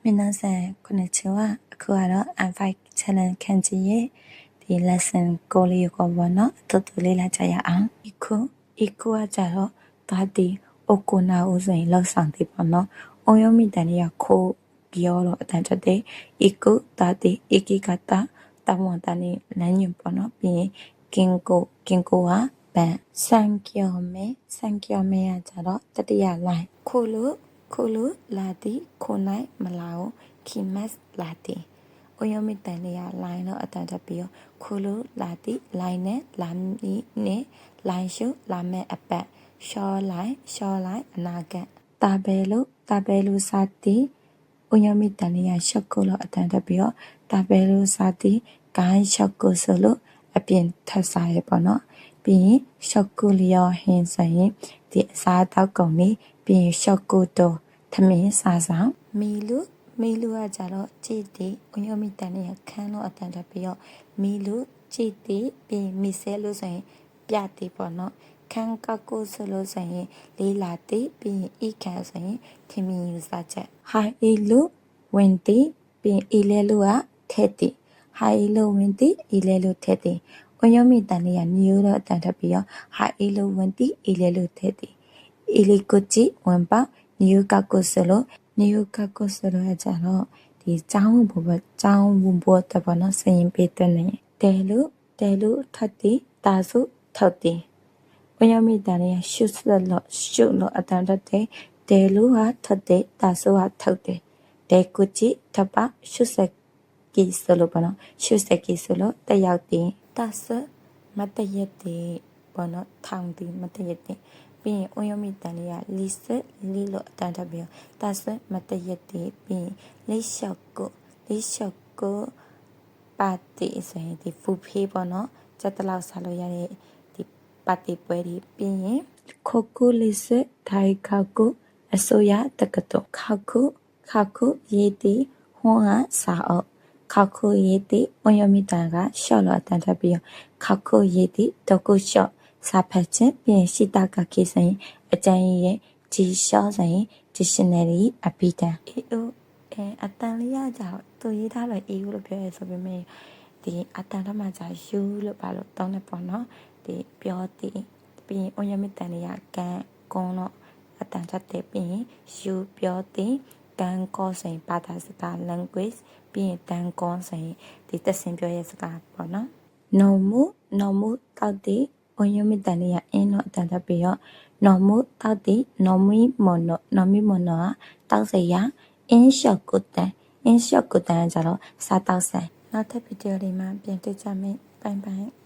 皆さんこんにちは。အခုကတော့ I'm5 challenge ခန်းကြီးရဲ့ဒီ lesson ကိုလေးကိုပေါ့နော်အတူတူလေးလာကြရအောင်eco ကကြတော့ဒါဒီအိုကိုနာဦးဆိုရင်လောက်ဆောင်တယ်ပေါ့နော်အုံယုံမိတန်လေးကခိုးပြောတော့အတန်တက်တယ် eco ဒါဒီ eki ကတာတမန်တန်လေးလမ်းညွန်ပေါ့နော်ပြီးရင် kinko ကပန်စံကျော်မဲကကြတော့တတိယ line ခိုလို့လာတီခိုနိုင်မလာဘူးခီမတ်လာတီအုံယုံမိတန်လေးက line တော့အတန်တက်ပြီးတော့ခိုလို့လာတီ line နဲ့လာမီနဲ့ line ရှုလာမဲ့အပတ်ရှော line အနာဂတ်တာဘဲလို့စာတီအုံယုံမိတန်လေးကရှော့ကိုလို့အတန်တက်ပြီးတော့တာဘဲလို့စာတီဂိုင်းရှော့ကိုဆိုလို့အပြင်ထပ်စားရပေါ့နော်ပြီးရင်ရှော့ကိုလျော်ဟင်းဆိုရင်ဒီအစားတောက်ကုန်လေးပြီးရင်ရှော့ကိုတော့သမင်းစားဆောင်မီလူကကြတော့ကြည်တီအုံယုံမိတန်လေးခန်းလို့အတန်တက်ပြီးတော့မီလူကြည်တီပြီးမီဆဲလို့ဆိုရင်ပြတီပေါ့နော်ခန်းကကိုဆိုလို့ဆိုရင်လေးလာတီပြီးရင်ဤခန်းဆိုရင်ထမင်းယူစားချက်ဟာအီလူဝင်တီပြီးအီလဲလူကထဲတီဟာအီလူဝင်တီအီလဲလူထဲတီအုံယုံမိတန်လေးကညိုးတော့အတန်တက်ပြီးတော့ဟာအီလူဝင်တီအီလဲလူထဲတီအီလီကိုကြည့်ဝင်ပါနေယကကိုဆိုလို့ရကြတော့ဒီចောင်းဘဘចောင်းဘောတပနစရင်ပေးတဲ့နေတဲလူထတ်တီတာစုထောက်တီဝယမိတန်ရရှုလို့အတန်တက်တဲ့တဲလူဟာထတ်တဲ့တာစုဟာထောက်တဲ့တဲကုချီထပရှုစက်ကီဆိုလို့ပနရှုစက်ကီဆိုလို့တယောက်တင်တာစမတရက်တီပနထောင်တီမတရက်တီပြီးရင်အုံယုံမိတန်လေးကလီလို့အတန်တက်ပြီးတာစမတရက်တီပြီးရင်လေးလျှောက်ကိုပါတီဆိုရင်ဒီဖူဖေးပေါ့နော်စက်တလောက်စားလို့ရတဲ့ဒီပါတီပွဲဒီပြီးရင်ခိုကူလေးစထိုင်ခါကူအစိုးရတက္ကသိုလ်ခါကူရေးတီဟွန်ဟာစာအုပ်ခါကူရေးတီအုံယုံမိတန်ကရှော့လို့အတန်တက်ပြီးခါကူရေးတီတကုရှော့စာဖတ်ခြင်းပြီးရင်ရှိတာကခေဆိုရင်အကျဉ်းရဲ့ဂျီရှော့ဆိုရင် dictionary အပိတန်အတန်လေးရကြတော့သူရေးထားလို့ EU လို့ပြောရဲဆိုပေမဲ့ဒီအတန်တော့မှကြာယူလို့ပါလို့တောင်းနေပေါ့နော်ဒီပြောတီပြီးရင်အုံယမိတန်လေးရကန်ကွန်တော့အတန်တက်တဲ့ပြီးရင်ယူပြောတီကန်ကောဆိုရင်ဘာသာစကား language ပြီးရင်တန်ကွန်ဆိုရင်ဒီသက်စင်ပြောရဲစကားပေါ့နော်နော်မူတောက်တီအုံယမိတန်လေးရအင်းတော့အတန်တက်ပြီးတော့နော်မူတောက်တီနော်မီမွန်နော်တောက်စရာအင်းရှော့ကိုတန်ကြတော့စားတောက်ဆိုင်နောက်ထပ်ဗီဒီယိုလေးမှာပြန်တွေ့ကြမယ်ဘိုင်